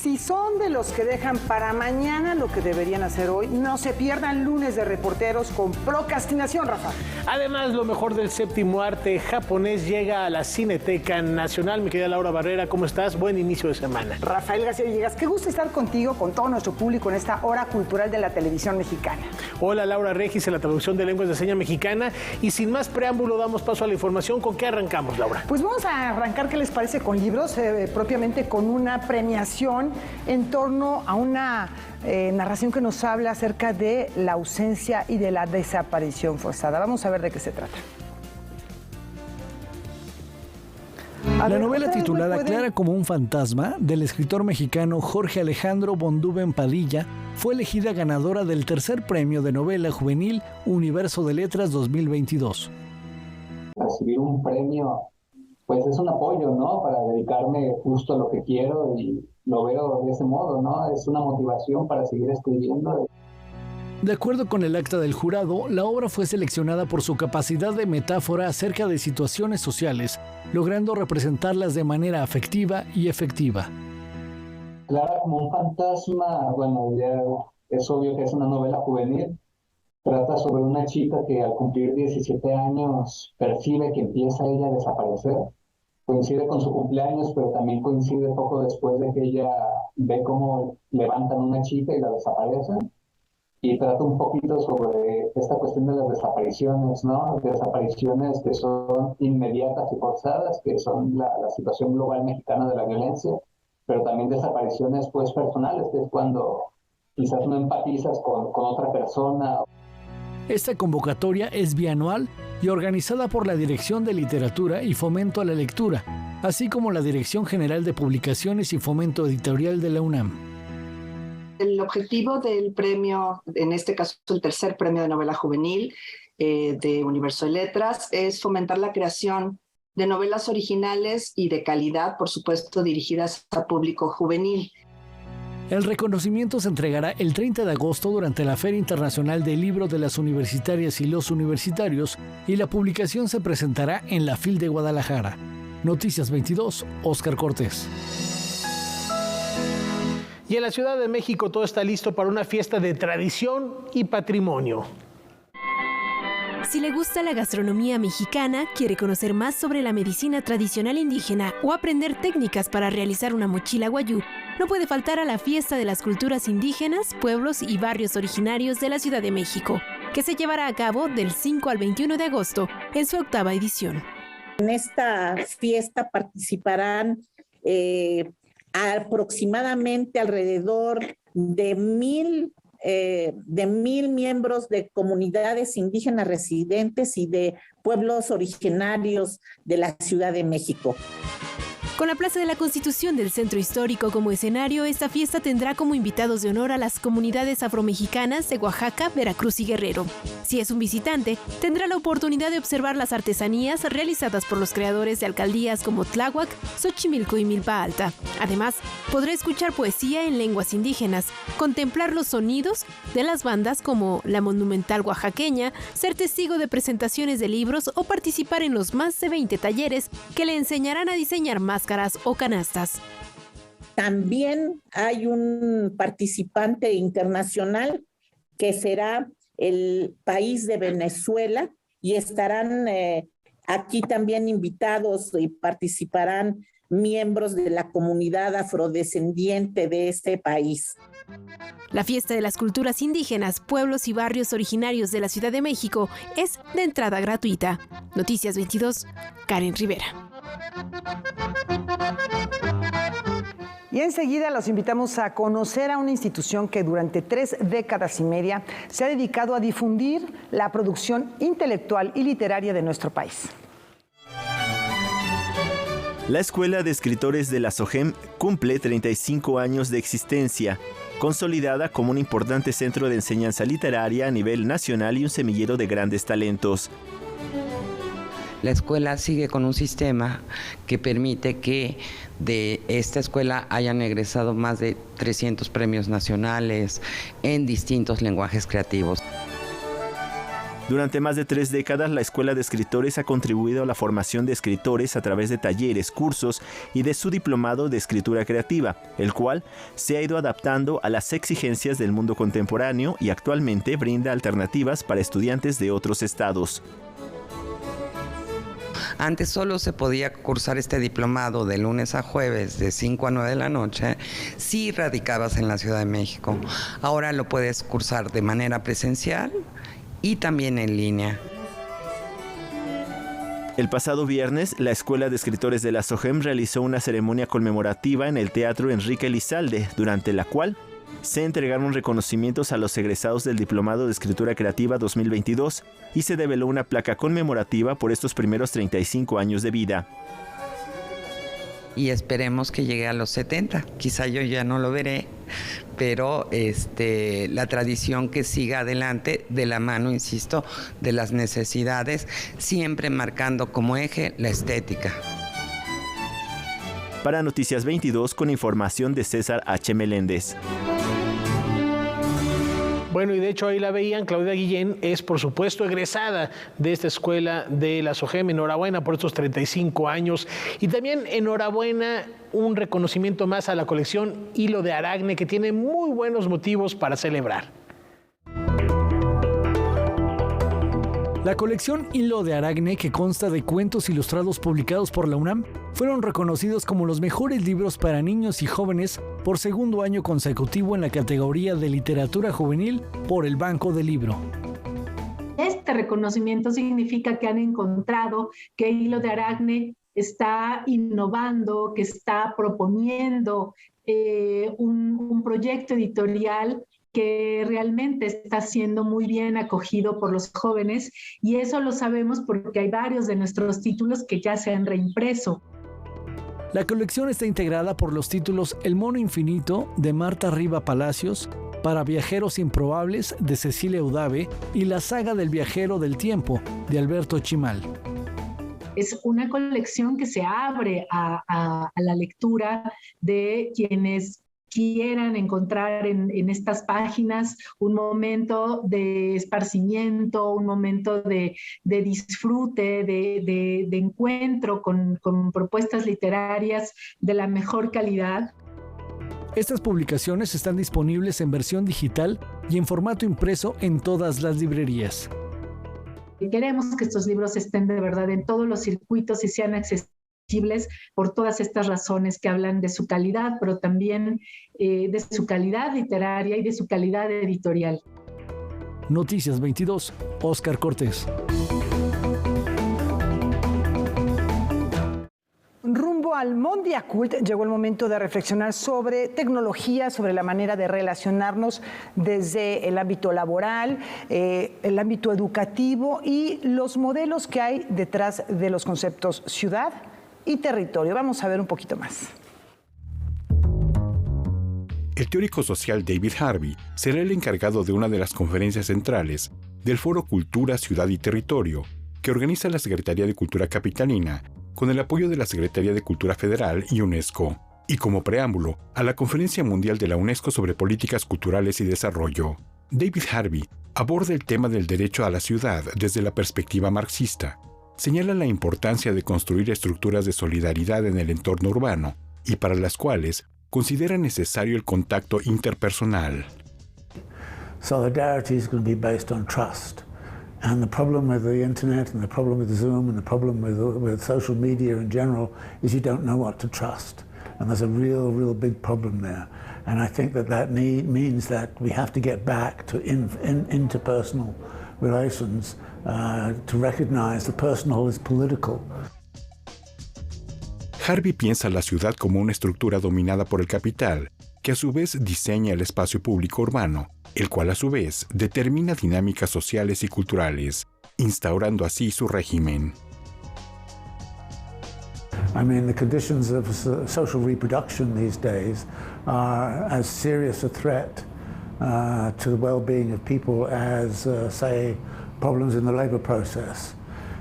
Si son de los que dejan para mañana lo que deberían hacer hoy, no se pierdan Lunes de Reporteros con Procrastinación, Rafa. Además, lo mejor del séptimo arte japonés llega a la Cineteca Nacional. Mi querida Laura Barrera, ¿cómo estás? Buen inicio de semana. Rafael García Villegas, qué gusto estar contigo, con todo nuestro público en esta hora cultural de la televisión mexicana. Hola, Laura Regis en la traducción de lenguas de señas mexicana. Y sin más preámbulo, damos paso a la información. ¿Con qué arrancamos, Laura? Pues vamos a arrancar, ¿qué les parece? Con libros, propiamente con una premiación en torno a una narración que nos habla acerca de la ausencia y de la desaparición forzada. Vamos a ver de qué se trata. La novela titulada Clara como un fantasma, del escritor mexicano Jorge Alejandro Bonduben Padilla, fue elegida ganadora del tercer premio de novela juvenil Universo de Letras 2022. Recibir un premio, pues es un apoyo, ¿no? Para dedicarme justo a lo que quiero y lo veo de ese modo, ¿no? Es una motivación para seguir escribiendo. De acuerdo con el acta del jurado, la obra fue seleccionada por su capacidad de metáfora acerca de situaciones sociales, logrando representarlas de manera afectiva y efectiva. Clara como un fantasma, bueno, ya es obvio que es una novela juvenil. Trata sobre una chica que al cumplir 17 años percibe que empieza ella a desaparecer. Coincide con su cumpleaños, pero también coincide poco después de que ella ve cómo levantan a una chica y la desaparecen. Y trata un poquito sobre esta cuestión de las desapariciones, ¿no? Desapariciones que son inmediatas y forzadas, que son la situación global mexicana de la violencia, pero también desapariciones pues personales, que es cuando quizás no empatizas con otra persona. Esta convocatoria es bianual y organizada por la Dirección de Literatura y Fomento a la Lectura, así como la Dirección General de Publicaciones y Fomento Editorial de la UNAM. El objetivo del premio, en este caso el tercer premio de novela juvenil de Universo de Letras, es fomentar la creación de novelas originales y de calidad, por supuesto, dirigidas a público juvenil. El reconocimiento se entregará el 30 de agosto durante la Feria Internacional del Libro de las Universitarias y los Universitarios y la publicación se presentará en la FIL de Guadalajara. Noticias 22, Óscar Cortés. Y en la Ciudad de México todo está listo para una fiesta de tradición y patrimonio. Si le gusta la gastronomía mexicana, quiere conocer más sobre la medicina tradicional indígena o aprender técnicas para realizar una mochila guayú, no puede faltar a la Fiesta de las Culturas Indígenas, Pueblos y Barrios Originarios de la Ciudad de México, que se llevará a cabo del 5 al 21 de agosto en su 8ª edición. En esta fiesta participarán aproximadamente alrededor de 1,000 miembros de comunidades indígenas residentes y de pueblos originarios de la Ciudad de México. Con la Plaza de la Constitución del Centro Histórico como escenario, esta fiesta tendrá como invitados de honor a las comunidades afromexicanas de Oaxaca, Veracruz y Guerrero. Si es un visitante, tendrá la oportunidad de observar las artesanías realizadas por los creadores de alcaldías como Tláhuac, Xochimilco y Milpa Alta. Además, podrá escuchar poesía en lenguas indígenas, contemplar los sonidos de las bandas como la Monumental Oaxaqueña, ser testigo de presentaciones de libros o participar en los más de 20 talleres que le enseñarán a diseñar máscaras o canastas. También hay un participante internacional que será el país de Venezuela y estarán aquí también invitados y participarán miembros de la comunidad afrodescendiente de este país. La Fiesta de las Culturas Indígenas, Pueblos y Barrios Originarios de la Ciudad de México es de entrada gratuita. Noticias 22, Karen Rivera. Y enseguida los invitamos a conocer a una institución que durante 3 décadas y media se ha dedicado a difundir la producción intelectual y literaria de nuestro país. La Escuela de Escritores de la SOGEM cumple 35 años de existencia, consolidada como un importante centro de enseñanza literaria a nivel nacional y un semillero de grandes talentos. La escuela sigue con un sistema que permite que de esta escuela hayan egresado más de 300 premios nacionales en distintos lenguajes creativos. Durante más de 3 décadas, la Escuela de Escritores ha contribuido a la formación de escritores a través de talleres, cursos y de su diplomado de escritura creativa, el cual se ha ido adaptando a las exigencias del mundo contemporáneo y actualmente brinda alternativas para estudiantes de otros estados. Antes solo se podía cursar este diplomado de lunes a jueves de 5 a 9 de la noche si radicabas en la Ciudad de México. Ahora lo puedes cursar de manera presencial y también en línea. El pasado viernes, la Escuela de Escritores de la SOGEM realizó una ceremonia conmemorativa en el Teatro Enrique Elizalde, durante la cual se entregaron reconocimientos a los egresados del Diplomado de Escritura Creativa 2022 y se develó una placa conmemorativa por estos primeros 35 años de vida. Y esperemos que llegue a los 70. Quizá yo ya no lo veré, pero la tradición que siga adelante de la mano, insisto, de las necesidades, siempre marcando como eje la estética. Para Noticias 22, con información de César H. Meléndez. Bueno, y de hecho ahí la veían, Claudia Guillén es por supuesto egresada de esta escuela de la SOGEM. Enhorabuena por estos 35 años y también enhorabuena, un reconocimiento más a la colección Hilo de Aragne, que tiene muy buenos motivos para celebrar. La colección Hilo de Aragne, que consta de cuentos ilustrados publicados por la UNAM, fueron reconocidos como los mejores libros para niños y jóvenes por segundo año consecutivo en la categoría de literatura juvenil por el Banco del Libro. Este reconocimiento significa que han encontrado que Hilo de Aragne está innovando, que está proponiendo un proyecto editorial que realmente está siendo muy bien acogido por los jóvenes, y eso lo sabemos porque hay varios de nuestros títulos que ya se han reimpreso. La colección está integrada por los títulos El Mono Infinito, de Marta Riva Palacios, Para Viajeros Improbables, de Cecilia Udave, y La Saga del Viajero del Tiempo, de Alberto Chimal. Es una colección que se abre a la lectura de quienes quieran encontrar en estas páginas un momento de esparcimiento, un momento de disfrute, de encuentro con propuestas literarias de la mejor calidad. Estas publicaciones están disponibles en versión digital y en formato impreso en todas las librerías. Queremos que estos libros estén de verdad en todos los circuitos y sean accesibles por todas estas razones que hablan de su calidad, pero también de su calidad literaria y de su calidad editorial. Noticias 22, Óscar Cortés. Rumbo al Mondiacult llegó el momento de reflexionar sobre tecnología, sobre la manera de relacionarnos desde el ámbito laboral, el ámbito educativo y los modelos que hay detrás de los conceptos ciudad y territorio. Vamos a ver un poquito más. El teórico social David Harvey será el encargado de una de las conferencias centrales del Foro Cultura, Ciudad y Territorio, que organiza la Secretaría de Cultura Capitalina, con el apoyo de la Secretaría de Cultura Federal y UNESCO, y como preámbulo a la Conferencia Mundial de la UNESCO sobre Políticas Culturales y Desarrollo. David Harvey aborda el tema del derecho a la ciudad desde la perspectiva marxista. Señala la importancia de construir estructuras de solidaridad en el entorno urbano y para las cuales considera necesario el contacto interpersonal. Solidarity is going to be based on trust. And the problem with the internet and the problem with Zoom and the problem with social media in general is you don't know what to trust. And there's a real big problem there. And I think that means that we have to get back to interpersonal relations to recognize the personal is political. Harvey piensa la ciudad como una estructura dominada por el capital, que a su vez diseña el espacio público urbano, el cual a su vez determina dinámicas sociales y culturales, instaurando así su régimen. I mean, the conditions of social reproduction these days are as serious a threat to the well-being of people as, say, problems in the labor process.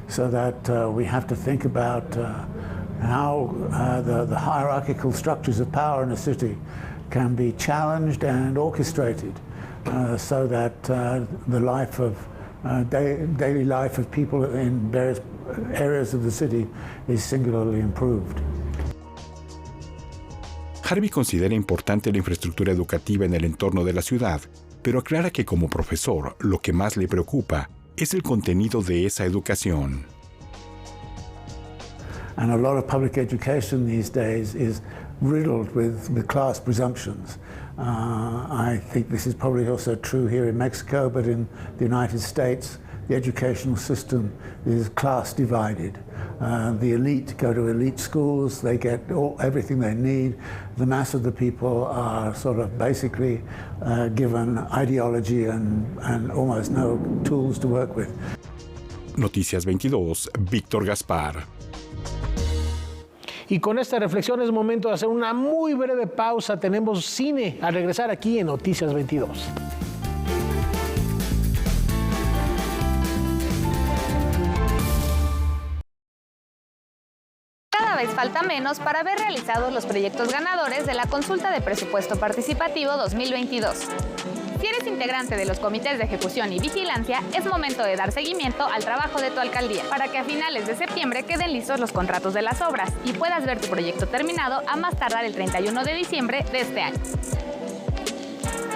So that we have to think about how the hierarchical structures of power in a city can be challenged and orchestrated so that the life of daily life of people in various areas of the city is singularly improved. Harvey considera importante la infraestructura educativa en el entorno de la ciudad, pero aclara que como profesor lo que más le preocupa es el contenido de esa educación. And a lot of public education these days is riddled with class presumptions. I think this is probably also true here in Mexico, but in the United States, the educational system is class divided. The elite go to elite schools, they get everything they need. The mass of the people are sort of basically given ideology and almost no tools to work with. Noticias 22, Víctor Gaspar. Y con esta reflexión es momento de hacer una muy breve pausa. Tenemos cine al regresar aquí en Noticias 22. Cada vez falta menos para ver realizados los proyectos ganadores de la Consulta de Presupuesto Participativo 2022. Si eres integrante de los comités de ejecución y vigilancia, es momento de dar seguimiento al trabajo de tu alcaldía para que a finales de septiembre queden listos los contratos de las obras y puedas ver tu proyecto terminado a más tardar el 31 de diciembre de este año.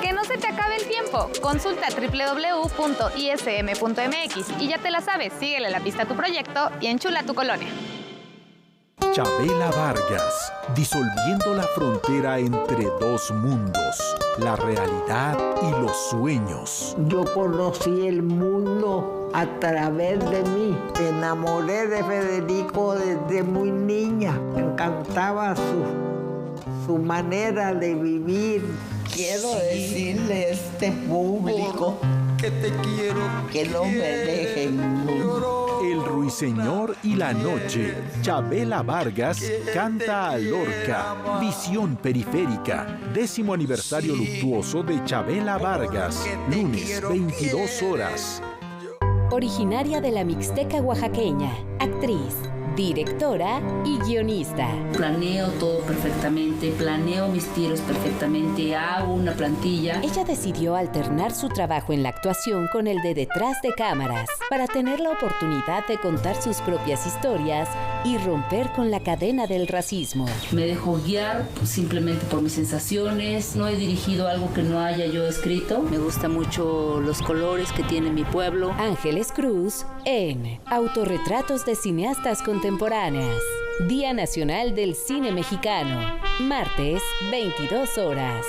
Que no se te acabe el tiempo. Consulta www.ism.mx y ya te la sabes, síguele la pista a tu proyecto y enchula tu colonia. Chabela Vargas, disolviendo la frontera entre dos mundos, la realidad y los sueños. Yo conocí el mundo a través de mí. Me enamoré de Federico desde muy niña. Me encantaba su manera de vivir. Quiero decirle a este público que te quiero, que no me dejen nunca. El Ruiseñor y la Noche. Chabela Vargas canta a Lorca. Visión periférica. 10º aniversario luctuoso de Chabela Vargas. Lunes, 22 horas. Originaria de la Mixteca oaxaqueña, actriz, directora y guionista. Planeo todo perfectamente, planeo mis tiros perfectamente, hago una plantilla. Ella decidió alternar su trabajo en la actuación con el de detrás de cámaras para tener la oportunidad de contar sus propias historias y romper con la cadena del racismo. Me dejo guiar simplemente por mis sensaciones, no he dirigido algo que no haya yo escrito. Me gustan mucho los colores que tiene mi pueblo. Ángeles Cruz en Autorretratos de Cineastas Contemporáneas. Día Nacional del Cine Mexicano. Martes, 22 horas.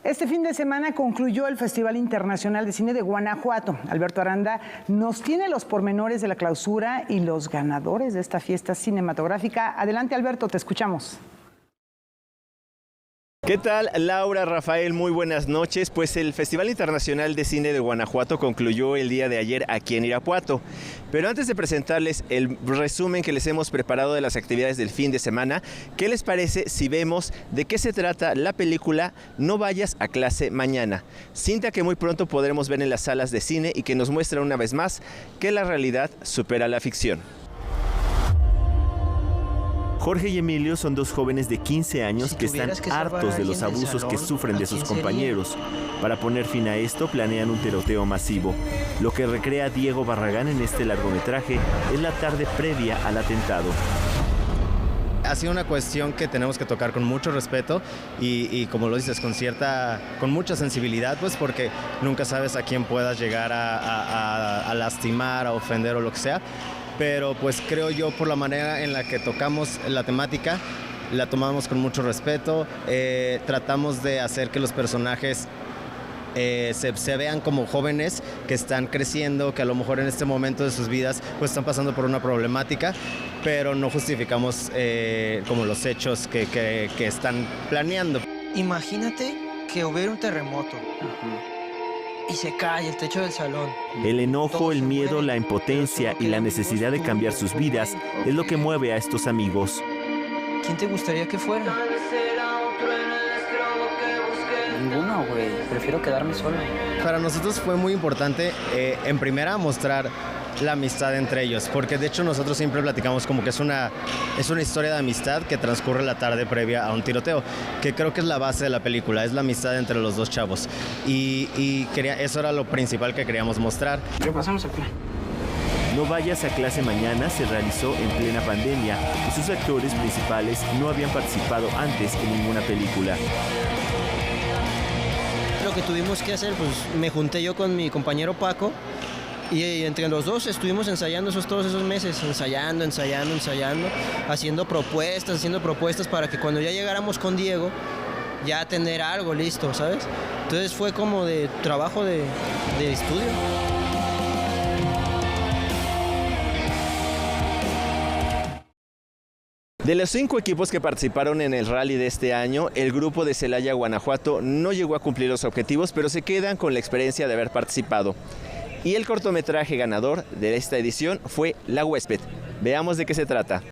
Este fin de semana concluyó el Festival Internacional de Cine de Guanajuato. Alberto Aranda nos tiene los pormenores de la clausura y los ganadores de esta fiesta cinematográfica. Adelante, Alberto, te escuchamos. ¿Qué tal, Laura, Rafael? Muy buenas noches. Pues el Festival Internacional de Cine de Guanajuato concluyó el día de ayer aquí en Irapuato. Pero antes de presentarles el resumen que les hemos preparado de las actividades del fin de semana, ¿qué les parece si vemos de qué se trata la película No vayas a clase mañana? Cinta que muy pronto podremos ver en las salas de cine y que nos muestra una vez más que la realidad supera la ficción. Jorge y Emilio son dos jóvenes de 15 años que están hartos de los abusos que sufren de sus compañeros. Para poner fin a esto, planean un tiroteo masivo. Lo que recrea Diego Barragán en este largometraje es la tarde previa al atentado. Ha sido una cuestión que tenemos que tocar con mucho respeto y como lo dices, con mucha sensibilidad, pues porque nunca sabes a quién puedas llegar a lastimar, a ofender o lo que sea. Pero pues creo yo, por la manera en la que tocamos la temática, la tomamos con mucho respeto, tratamos de hacer que los personajes se vean como jóvenes que están creciendo, que a lo mejor en este momento de sus vidas pues están pasando por una problemática, pero no justificamos como los hechos que están planeando. Imagínate que hubiera un terremoto. Y se cae el techo del salón. El enojo, el miedo, la impotencia y la necesidad de cambiar sus vidas es lo que mueve a estos amigos. ¿Quién te gustaría que fuera? Ninguno, güey. Prefiero quedarme solo. Para nosotros fue muy importante, en primera, mostrar la amistad entre ellos, porque de hecho nosotros siempre platicamos como que es una historia de amistad que transcurre la tarde previa a un tiroteo, que creo que es la base de la película, es la amistad entre los dos chavos, y eso era lo principal que queríamos mostrar. Repasamos el plan. No vayas a clase mañana se realizó en plena pandemia y sus actores principales no habían participado antes en ninguna película. Lo que tuvimos que hacer, pues me junté yo con mi compañero Paco y entre los dos estuvimos ensayando todos esos meses, ensayando, haciendo propuestas para que cuando ya llegáramos con Diego ya tener algo listo, ¿sabes? Entonces fue como de trabajo de estudio. De los 5 equipos que participaron en el rally de este año, el grupo de Celaya, Guanajuato, no llegó a cumplir los objetivos, pero se quedan con la experiencia de haber participado. Y el cortometraje ganador de esta edición fue La Huésped. Veamos de qué se trata.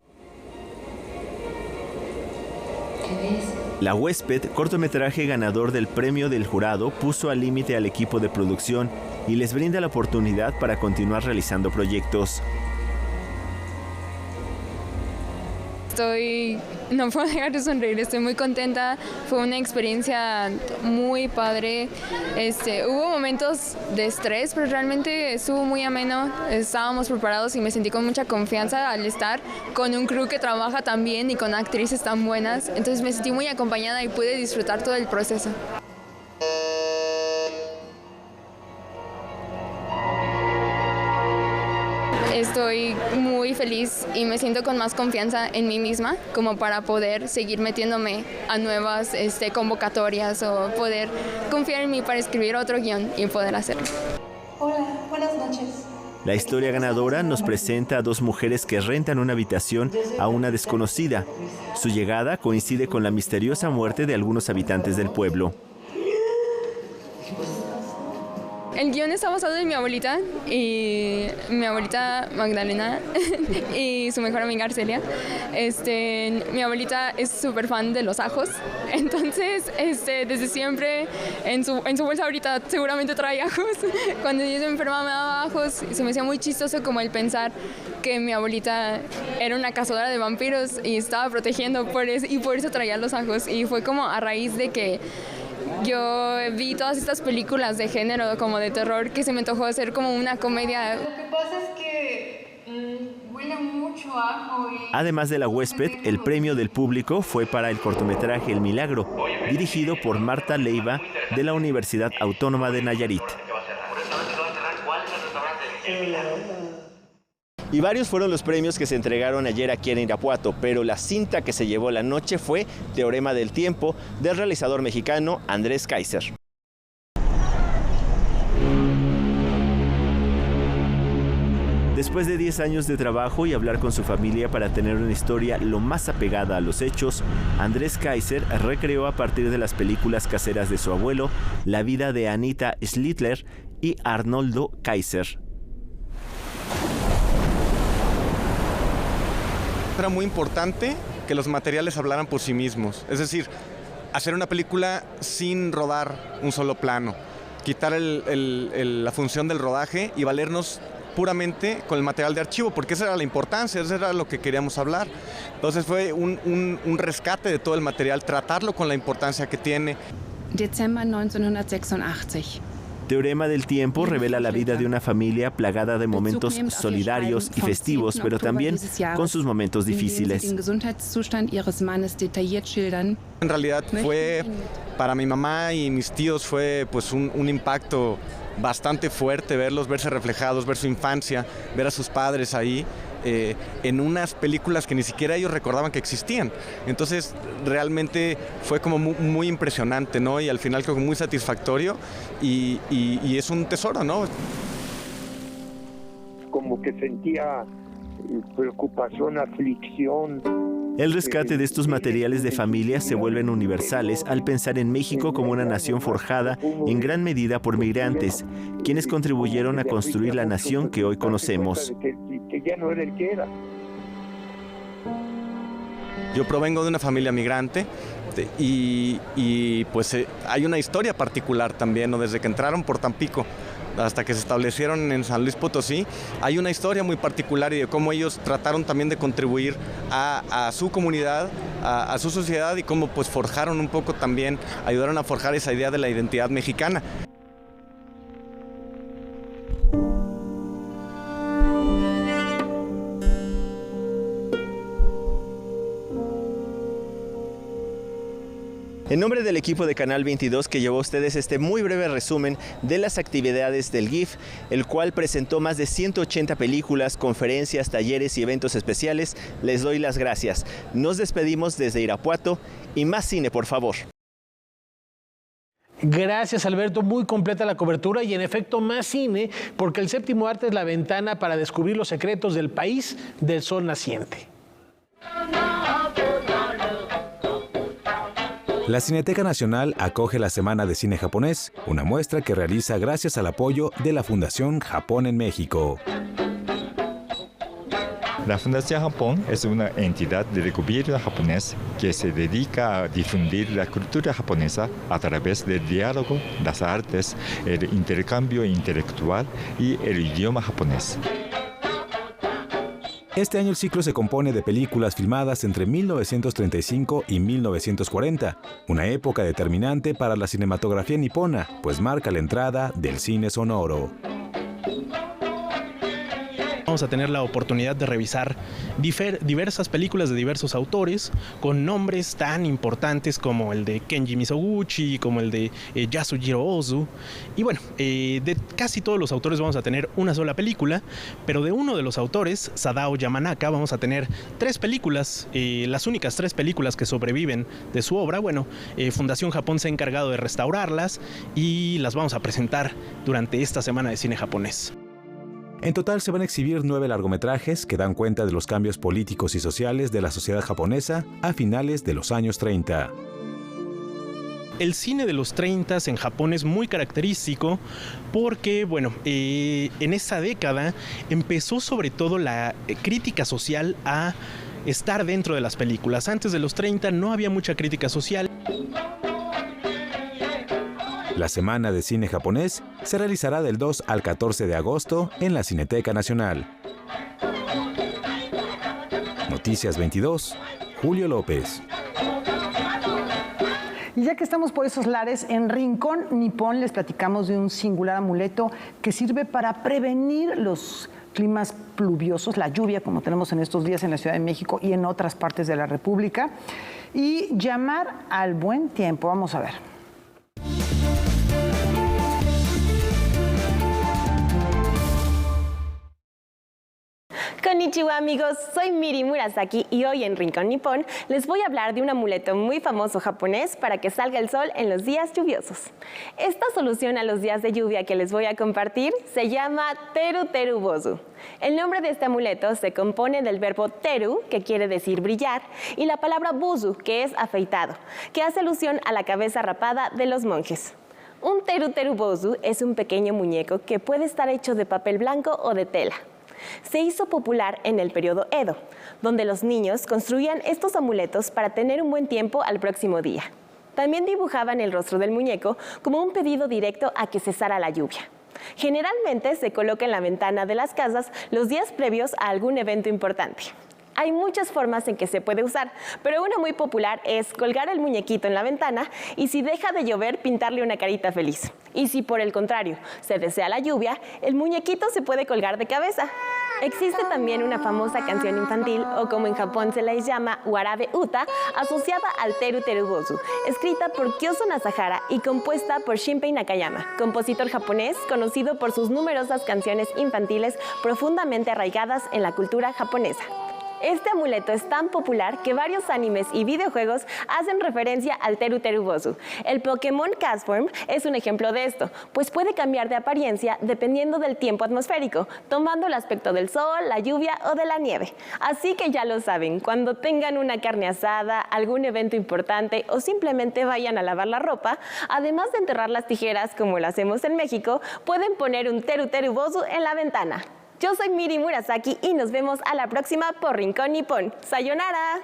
La Huésped, cortometraje ganador del premio del jurado, puso al límite al equipo de producción y les brinda la oportunidad para continuar realizando proyectos. No puedo dejar de sonreír, estoy muy contenta, fue una experiencia muy padre, hubo momentos de estrés, pero realmente estuvo muy ameno, estábamos preparados y me sentí con mucha confianza al estar con un crew que trabaja tan bien y con actrices tan buenas, entonces me sentí muy acompañada y pude disfrutar todo el proceso. Estoy muy feliz y me siento con más confianza en mí misma como para poder seguir metiéndome a nuevas convocatorias o poder confiar en mí para escribir otro guión y poder hacerlo. Hola, buenas noches. La historia ganadora nos presenta a 2 mujeres que rentan una habitación a una desconocida. Su llegada coincide con la misteriosa muerte de algunos habitantes del pueblo. El guión está basado en mi abuelita Magdalena y su mejor amiga Arcelia. Mi abuelita es súper fan de los ajos, entonces desde siempre en su bolsa ahorita seguramente trae ajos. Cuando yo se enfermaba me daba ajos y se me hacía muy chistoso como el pensar que mi abuelita era una cazadora de vampiros y estaba protegiendo por eso traía los ajos, y fue como a raíz de que yo vi todas estas películas de género como de terror que se me antojó hacer como una comedia. Lo que pasa es que huele mucho ajo y... Además de La Huésped, el premio del público fue para el cortometraje El Milagro, dirigido por Marta Leiva de la Universidad Autónoma de Nayarit. Y varios fueron los premios que se entregaron ayer aquí en Irapuato, pero la cinta que se llevó la noche fue Teorema del Tiempo, del realizador mexicano Andrés Kaiser. Después de 10 años de trabajo y hablar con su familia para tener una historia lo más apegada a los hechos, Andrés Kaiser recreó a partir de las películas caseras de su abuelo la vida de Anita Schlittler y Arnoldo Kaiser. Era muy importante que los materiales hablaran por sí mismos, es decir, hacer una película sin rodar un solo plano, quitar la función del rodaje y valernos puramente con el material de archivo, porque esa era la importancia, eso era lo que queríamos hablar. Entonces fue un rescate de todo el material, tratarlo con la importancia que tiene. Dezember 1986. Teorema del Tiempo revela la vida de una familia plagada de momentos solidarios y festivos, pero también con sus momentos difíciles. En realidad fue, para mi mamá y mis tíos, fue pues un impacto bastante fuerte verlos, verse reflejados, ver su infancia, ver a sus padres ahí. En unas películas que ni siquiera ellos recordaban que existían. Entonces realmente fue como muy impresionante, ¿no? Y al final creo que muy satisfactorio y es un tesoro, ¿no? Como que sentía preocupación, aflicción. El rescate de estos materiales de familia se vuelven universales al pensar en México como una nación forjada en gran medida por migrantes, quienes contribuyeron a construir la nación que hoy conocemos. Que ya no era el que era. Yo provengo de una familia migrante y pues hay una historia particular también, ¿no? Desde que entraron por Tampico hasta que se establecieron en San Luis Potosí, hay una historia muy particular y de cómo ellos trataron también de contribuir a su comunidad, a su sociedad, y cómo pues forjaron un poco también, ayudaron a forjar esa idea de la identidad mexicana. En nombre del equipo de Canal 22 que llevó a ustedes este muy breve resumen de las actividades del GIF, el cual presentó más de 180 películas, conferencias, talleres y eventos especiales, les doy las gracias. Nos despedimos desde Irapuato y más cine, por favor. Gracias, Alberto, muy completa la cobertura y en efecto más cine, porque el séptimo arte es la ventana para descubrir los secretos del país del sol naciente. La Cineteca Nacional acoge la Semana de Cine Japonés, una muestra que realiza gracias al apoyo de la Fundación Japón en México. La Fundación Japón es una entidad del gobierno japonés que se dedica a difundir la cultura japonesa a través del diálogo, las artes, el intercambio intelectual y el idioma japonés. Este año el ciclo se compone de películas filmadas entre 1935 y 1940, una época determinante para la cinematografía nipona, pues marca la entrada del cine sonoro. Vamos a tener la oportunidad de revisar diversas películas de diversos autores con nombres tan importantes como el de Kenji Mizoguchi, como el de Yasujiro Ozu. Y bueno, de casi todos los autores vamos a tener una sola película, pero de uno de los autores, Sadao Yamanaka, vamos a tener 3 películas, las únicas 3 películas que sobreviven de su obra. Bueno, Fundación Japón se ha encargado de restaurarlas y las vamos a presentar durante esta Semana de Cine Japonés. En total se van a exhibir 9 largometrajes que dan cuenta de los cambios políticos y sociales de la sociedad japonesa a finales de los años 30. El cine de los 30 en Japón es muy característico porque, bueno, en esa década empezó sobre todo la crítica social a estar dentro de las películas. Antes de los 30 no había mucha crítica social. La Semana de Cine Japonés se realizará del 2 al 14 de agosto en la Cineteca Nacional. Noticias 22, Julio López. Y ya que estamos por esos lares, en Rincón Nippon les platicamos de un singular amuleto que sirve para prevenir los climas pluviosos, la lluvia como tenemos en estos días en la Ciudad de México y en otras partes de la República, y llamar al buen tiempo. Vamos a ver. Konnichiwa amigos, soy Miri Murasaki y hoy en Rincón Nippon les voy a hablar de un amuleto muy famoso japonés para que salga el sol en los días lluviosos. Esta solución a los días de lluvia que les voy a compartir se llama Teru Teru Bozu. El nombre de este amuleto se compone del verbo teru, que quiere decir brillar, y la palabra bozu, que es afeitado, que hace alusión a la cabeza rapada de los monjes. Un Teru Teru Bozu es un pequeño muñeco que puede estar hecho de papel blanco o de tela. Se hizo popular en el periodo Edo, donde los niños construían estos amuletos para tener un buen tiempo al próximo día. También dibujaban el rostro del muñeco como un pedido directo a que cesara la lluvia. Generalmente se coloca en la ventana de las casas los días previos a algún evento importante. Hay muchas formas en que se puede usar, pero una muy popular es colgar el muñequito en la ventana y si deja de llover, pintarle una carita feliz. Y si por el contrario se desea la lluvia, el muñequito se puede colgar de cabeza. Existe también una famosa canción infantil, o como en Japón se les llama Warabe Uta, asociada al Teru Teru Bozu, escrita por Kyoso Nasahara y compuesta por Shinpei Nakayama, compositor japonés conocido por sus numerosas canciones infantiles profundamente arraigadas en la cultura japonesa. Este amuleto es tan popular que varios animes y videojuegos hacen referencia al Teru Teru Bozu. El Pokémon Castform es un ejemplo de esto, pues puede cambiar de apariencia dependiendo del tiempo atmosférico, tomando el aspecto del sol, la lluvia o de la nieve. Así que ya lo saben, cuando tengan una carne asada, algún evento importante o simplemente vayan a lavar la ropa, además de enterrar las tijeras como lo hacemos en México, pueden poner un Teru Teru Bozu en la ventana. Yo soy Miri Murasaki y nos vemos a la próxima por Rincón Nippon. ¡Sayonara!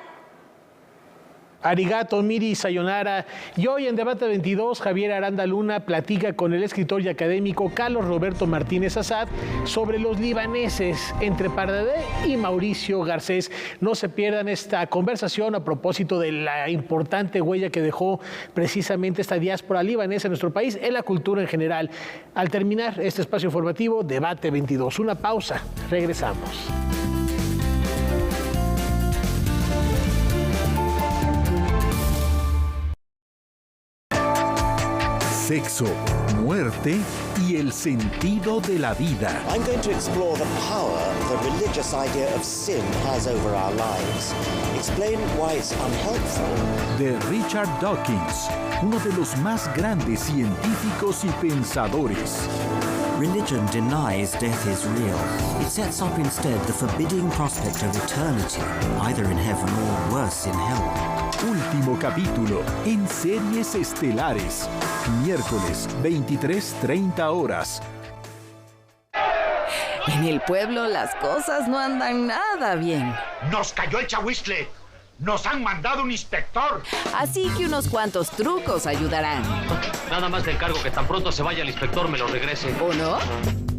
Arigato, Miri, sayonara. Y hoy en Debate 22, Javier Aranda Luna platica con el escritor y académico Carlos Roberto Martínez Assad sobre los libaneses entre Paradé y Mauricio Garcés. No se pierdan esta conversación a propósito de la importante huella que dejó precisamente esta diáspora libanesa en nuestro país, en la cultura en general. Al terminar este espacio informativo, Debate 22. Una pausa. Regresamos. Sexo, muerte y el sentido de la vida. I'm going to explore the power the religious idea of sin has over our lives. Explain why it's unhelpful. De Richard Dawkins, uno de los más grandes científicos y pensadores. Religion denies death is real. It sets up instead the forbidding prospect of eternity, either in heaven or worse, in hell. Último capítulo en Series Estelares. Miércoles, 23:30 horas. En el pueblo las cosas no andan nada bien. ¡Nos cayó el chahuizcle! ¡Nos han mandado un inspector! Así que unos cuantos trucos ayudarán. Nada más te encargo que tan pronto se vaya el inspector me lo regrese. ¿O no?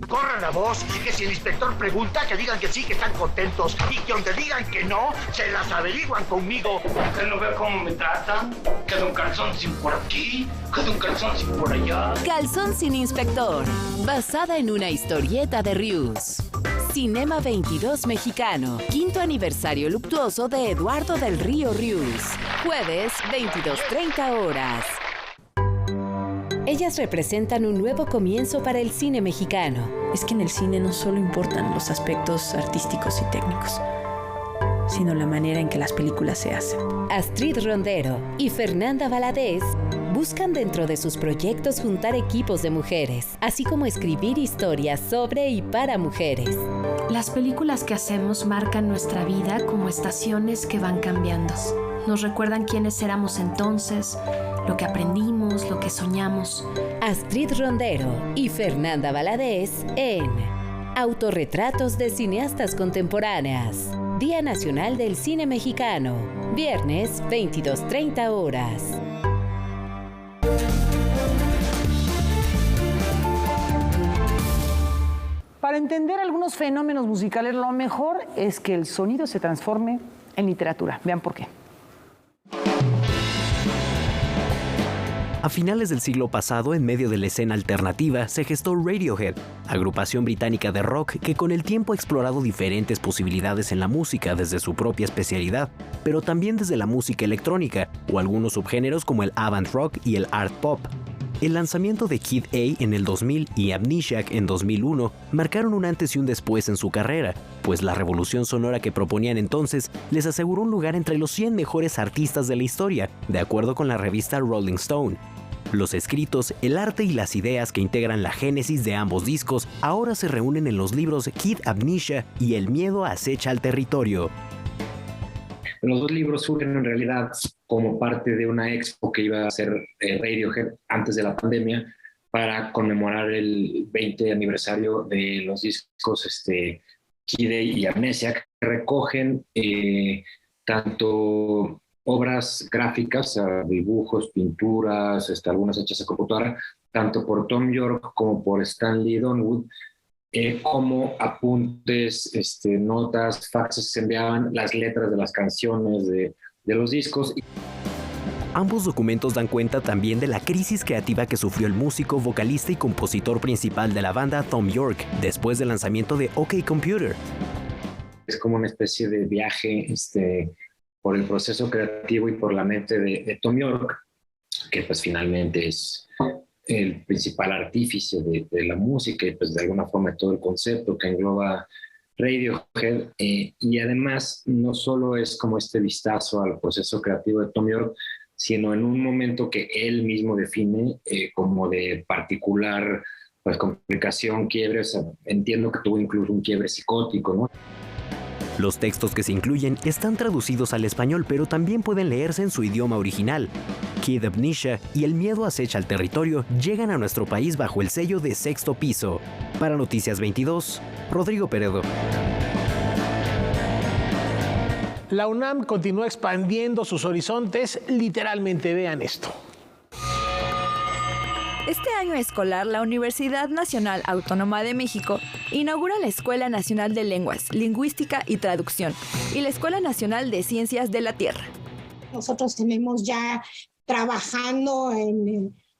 Corran la voz, que si el inspector pregunta, que digan que sí, que están contentos, y que donde digan que no, se las averiguan conmigo. ¿Usted no ve cómo me tratan? Queda un calzón sin por aquí, queda un calzón sin por allá. Calzón sin inspector, basada en una historieta de Rius. Cinema 22 Mexicano, 5º aniversario luctuoso de Eduardo del Río Rius. Jueves, 22:30 horas. Ellas representan un nuevo comienzo para el cine mexicano. Es que en el cine no solo importan los aspectos artísticos y técnicos, sino la manera en que las películas se hacen. Astrid Rondero y Fernanda Valadez buscan dentro de sus proyectos juntar equipos de mujeres, así como escribir historias sobre y para mujeres. Las películas que hacemos marcan nuestra vida como estaciones que van cambiando. Nos recuerdan quiénes éramos entonces, lo que aprendimos, lo que soñamos. Astrid Rondero y Fernanda Valadez en Autorretratos de Cineastas Contemporáneas. Día Nacional del Cine Mexicano. Viernes, 22:30 horas. Para entender algunos fenómenos musicales, lo mejor es que el sonido se transforme en literatura. Vean por qué. A finales del siglo pasado, en medio de la escena alternativa, se gestó Radiohead, agrupación británica de rock que con el tiempo ha explorado diferentes posibilidades en la música desde su propia especialidad, pero también desde la música electrónica o algunos subgéneros como el avant rock y el art pop. El lanzamiento de Kid A en el 2000 y Amnesiac en 2001 marcaron un antes y un después en su carrera, pues la revolución sonora que proponían entonces les aseguró un lugar entre los 100 mejores artistas de la historia, de acuerdo con la revista Rolling Stone. Los escritos, el arte y las ideas que integran la génesis de ambos discos ahora se reúnen en los libros Kid Amnesia y El miedo acecha al territorio. Los dos libros surgen en realidad como parte de una expo que iba a hacer Radiohead antes de la pandemia para conmemorar el 20 aniversario de los discos Kid A y Amnesia, que recogen tanto obras gráficas, dibujos, pinturas, algunas hechas a computadora, tanto por Thom Yorke como por Stanley Donwood, como apuntes, notas, faxes, se enviaban las letras de las canciones de los discos. Ambos documentos dan cuenta también de la crisis creativa que sufrió el músico, vocalista y compositor principal de la banda, Thom Yorke, después del lanzamiento de OK Computer. Es como una especie de viaje por el proceso creativo y por la mente de Thom Yorke, que pues finalmente es el principal artífice de la música y pues de alguna forma todo el concepto que engloba Radiohead, y además no solo es como este vistazo al proceso creativo de Thom Yorke, sino en un momento que él mismo define como de particular pues complicación, quiebre, o sea, entiendo que tuvo incluso un quiebre psicótico, ¿no? Los textos que se incluyen están traducidos al español, pero también pueden leerse en su idioma original. Kid Amnesia y El miedo acecha al territorio llegan a nuestro país bajo el sello de Sexto Piso. Para Noticias 22, Rodrigo Peredo. La UNAM continúa expandiendo sus horizontes. Literalmente, vean esto. Este año escolar, la Universidad Nacional Autónoma de México inaugura la Escuela Nacional de Lenguas, Lingüística y Traducción y la Escuela Nacional de Ciencias de la Tierra. Nosotros tenemos ya trabajando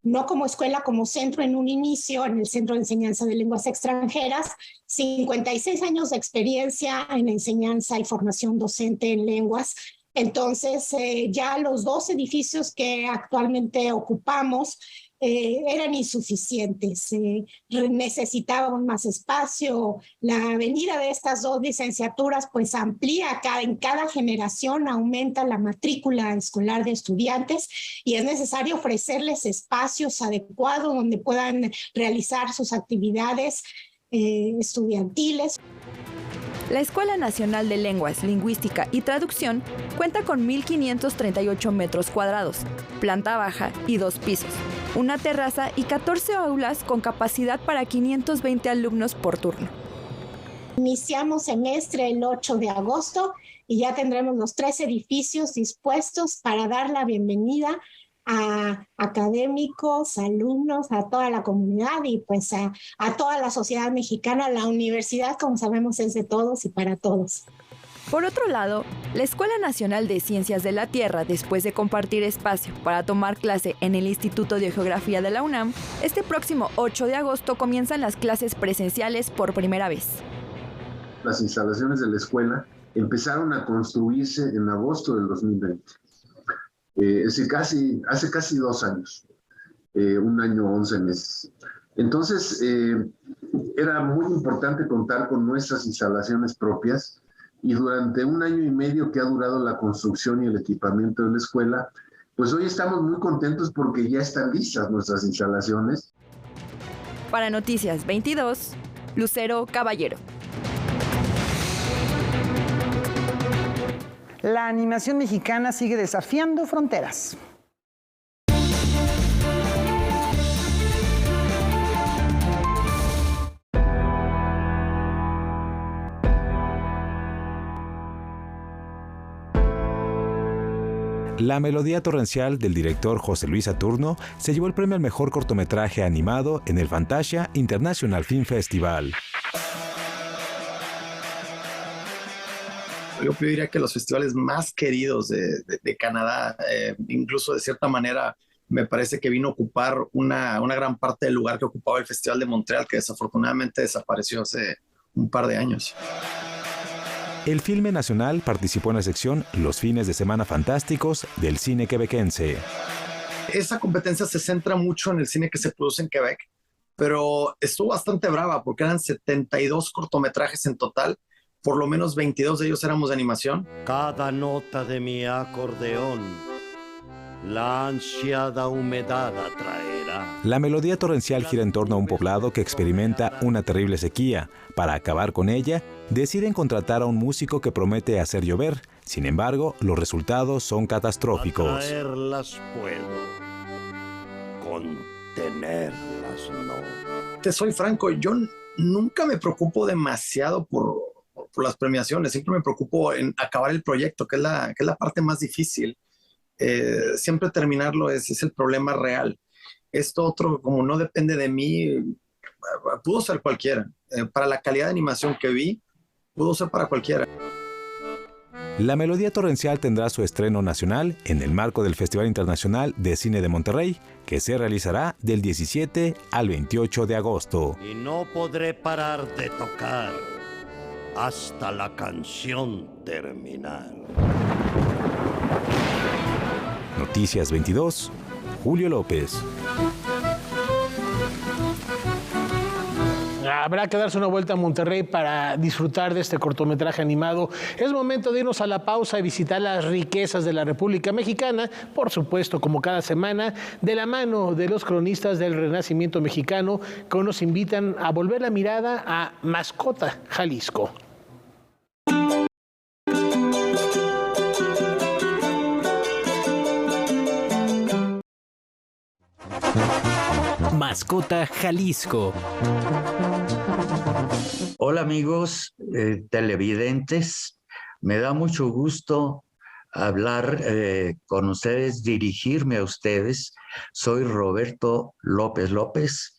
no como escuela, como centro en un inicio, en el Centro de Enseñanza de Lenguas Extranjeras, 56 años de experiencia en enseñanza y formación docente en lenguas. Entonces, ya los 2 edificios que actualmente ocupamos eran insuficientes, necesitábamos más espacio. La venida de estas 2 licenciaturas pues amplía, en cada generación aumenta la matrícula escolar de estudiantes y es necesario ofrecerles espacios adecuados donde puedan realizar sus actividades estudiantiles. La Escuela Nacional de Lenguas, Lingüística y Traducción cuenta con 1.538 metros cuadrados, planta baja y 2 pisos, una terraza y 14 aulas con capacidad para 520 alumnos por turno. Iniciamos semestre el 8 de agosto y ya tendremos los 3 edificios dispuestos para dar la bienvenida a académicos, alumnos, a toda la comunidad y pues a toda la sociedad mexicana. La universidad, como sabemos, es de todos y para todos. Por otro lado, la Escuela Nacional de Ciencias de la Tierra, después de compartir espacio para tomar clase en el Instituto de Geografía de la UNAM, este próximo 8 de agosto comienzan las clases presenciales por primera vez. Las instalaciones de la escuela empezaron a construirse en agosto del 2020. Es decir, hace casi 2 años, 1 año 11 meses. Entonces, era muy importante contar con nuestras instalaciones propias y durante 1 año y medio que ha durado la construcción y el equipamiento de la escuela, pues hoy estamos muy contentos porque ya están listas nuestras instalaciones. Para Noticias 22, Lucero Caballero. La animación mexicana sigue desafiando fronteras. La melodía torrencial del director José Luis Saturno se llevó el premio al mejor cortometraje animado en el Fantasia International Film Festival. Yo diría que los festivales más queridos de Canadá, incluso de cierta manera, me parece que vino a ocupar una gran parte del lugar que ocupaba el Festival de Montreal, que desafortunadamente desapareció hace un par de años. El filme nacional participó en la sección Los fines de semana fantásticos del cine quebequense. Esa competencia se centra mucho en el cine que se produce en Quebec, pero estuvo bastante brava porque eran 72 cortometrajes en total. Por lo menos 22 de ellos éramos de animación. Cada nota de mi acordeón, la ansiada humedad atraerá. La melodía torrencial gira en torno a un poblado que experimenta una terrible sequía. Para acabar con ella, deciden contratar a un músico que promete hacer llover. Sin embargo, los resultados son catastróficos. Atraerlas puedo, contenerlas no. Te soy franco, yo nunca me preocupo demasiado por las premiaciones, siempre me preocupo en acabar el proyecto, que es la parte más difícil. Siempre terminarlo es el problema real. Esto otro, como no depende de mí, pudo ser cualquiera. Para la calidad de animación que vi, pudo ser para cualquiera. La melodía torrencial tendrá su estreno nacional en el marco del Festival Internacional de Cine de Monterrey, que se realizará del 17 al 28 de agosto. Y no podré parar de tocar hasta la canción terminar. Noticias 22, Julio López. Habrá que darse una vuelta a Monterrey para disfrutar de este cortometraje animado. Es momento de irnos a la pausa y visitar las riquezas de la República Mexicana, por supuesto, como cada semana, de la mano de los cronistas del Renacimiento mexicano, que nos invitan a volver la mirada a Mascota, Jalisco. Mascota, Jalisco. Hola amigos televidentes, Me da mucho gusto hablar con ustedes, dirigirme a ustedes. Soy Roberto López López,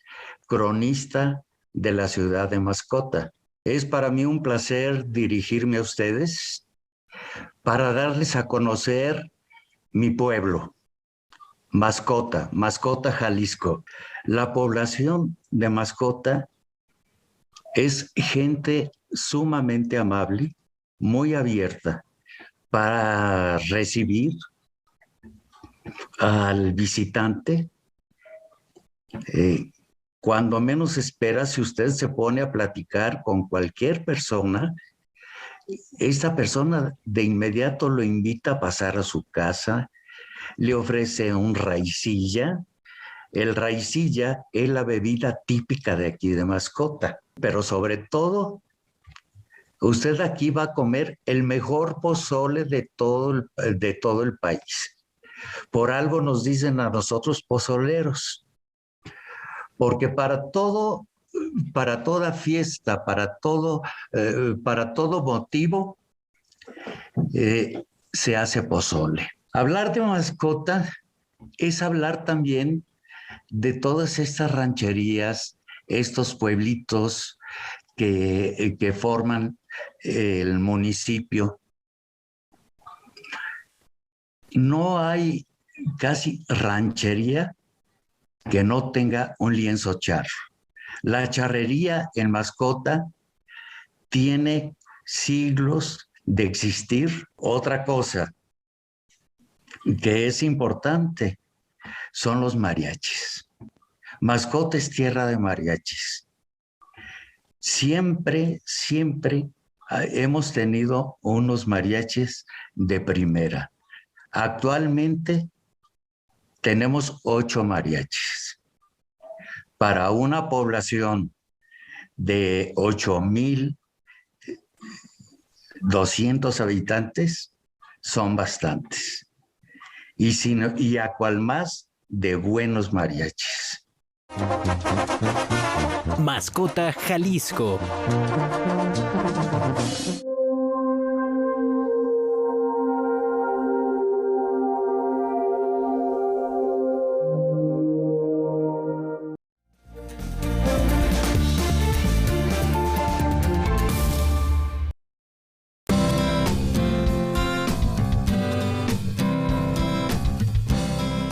cronista de la ciudad de Mascota. Es para mí un placer dirigirme a ustedes para darles a conocer mi pueblo, Mascota, Jalisco. La población de Mascota es gente sumamente amable, muy abierta para recibir al visitante. Cuando menos espera, si usted se pone a platicar con cualquier persona, esta persona de inmediato lo invita a pasar a su casa, le ofrece un raicilla. El raicilla es la bebida típica de aquí de Mascota, pero sobre todo, usted aquí va a comer el mejor pozole de todo el país. Por algo nos dicen a nosotros pozoleros, porque para toda fiesta, para todo motivo, se hace pozole. Hablar de Mascota es hablar también de todas estas rancherías, estos pueblitos que forman el municipio. No hay casi ranchería que no tenga un lienzo charro. La charrería en Mascota tiene siglos de existir. Otra cosa que es importante son los mariachis. Mascota es tierra de mariachis. Siempre hemos tenido unos mariachis de primera. Actualmente tenemos 8 mariachis. Para una población de 8,200 habitantes, son bastantes. Y a cual más de buenos mariachis. Mascota, Jalisco.